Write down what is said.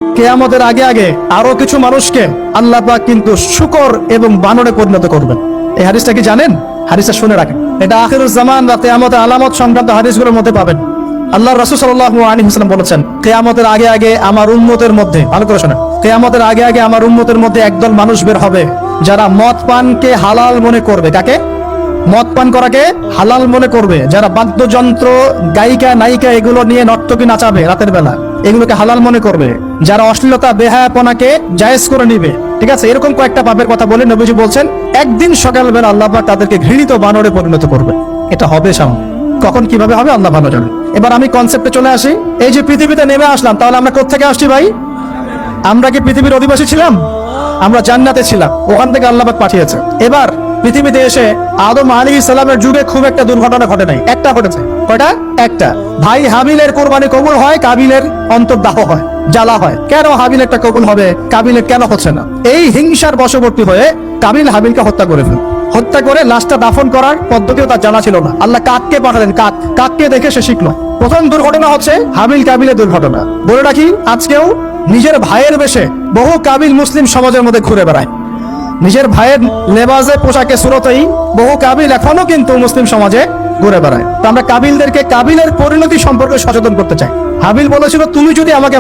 কিয়ামতের আগে আগে আরো কিছু মানুষকে আল্লাহ পাক কিন্তু শূকর এবং বানরে পরিণত করবেন। এই হাদিসটা কি জানেন? হাদিসটা শুনে রাখেন। এটা আখিরুজ জামান বা কিয়ামতের আলামত সংক্রান্ত হাদিসগুলোর মধ্যে পাবেন। আল্লাহর রাসূল সাল্লাল্লাহু আলাইহি ওয়াসাল্লাম বলেছেন, কিয়ামতের আগে আগে আমার উম্মতের মধ্যে, ভালো করে শোনেন, কিয়ামতের আগে আগে আমার উম্মতের মধ্যে একদল মানুষ বের হবে যারা মদ পানকে হালাল মনে করবে। কাকে? মদ পান করাকে হালাল মনে করবে। যারা বাদ্যযন্ত্র, গায়িকা, নায়িকা এগুলো নিয়ে নর্তকী নাচাবে রাতের বেলা, এগুলোকে হালাল মনে করবে। যারা অশ্লীলতা, বেহায়াপনাকে জায়েজ করে নিবে, ঠিক আছে, এরকম কয়েকটা পাপের কথা বলে নবীজি বলছেন একদিন সকালবেলা আল্লাহ পাক তাদেরকে ঘৃণিত বানরে পরিণত করবে। এটা হবে সামনে, কখন কিভাবে হবে আল্লাহ ভালো জানে। এবার আমি কনসেপ্টে চলে আসি। এই যে পৃথিবীতে নেমে আসলাম, তাহলে আমরা কোত্থেকে আসছি ভাই? আমরা কি পৃথিবীর অধিবাসী ছিলাম? আমরা জান্নাতে ছিলাম, ওখান থেকে আল্লাহ পাক পাঠিয়েছে। এবার পৃথিবীতে এসে আদম আলাইহিস সালামের যুগে খুব একটা দুর্ঘটনা ঘটে নাই, একটা ঘটেছে। কয়টা? একটা। ভাই হাবিলের কোরবানি কবুল হয়, কাবিলের অন্তর্দাহ হয়, জ্বালা হয়। কেন হাবিলেরটা কবুল হবে, কাবিলের কেন হচ্ছে না? এই হিংসার বশবর্তী হয়ে কাবিল হাবিলকে হত্যা করে ফেলে। হত্যা করে লাশটা দাফন করার পদ্ধতিও তার জানা ছিল না। আল্লাহ কাককে পাঠালেন, কাককে দেখে সে শিখলো। প্রথম দুর্ঘটনা হচ্ছে হাবিল কাবিলের দুর্ঘটনা। বলে রাখি, আজকেও নিজের ভাইয়ের বেশে বহু কাবিল মুসলিম সমাজের মধ্যে ঘুরে বেড়ায়। নিজের ভাইয়ের লেবাসে, পোশাকে, সুরতেই বহু কাবিল এখনো কিন্তু মুসলিম সমাজে ঘুরে বেড়ায়। তো আমরা কাবিলদেরকে কাবিলের পরিণতি সম্পর্কে সচেতন করতে চাই। হাবিল বলেছিল, তুমি যদি আমাকে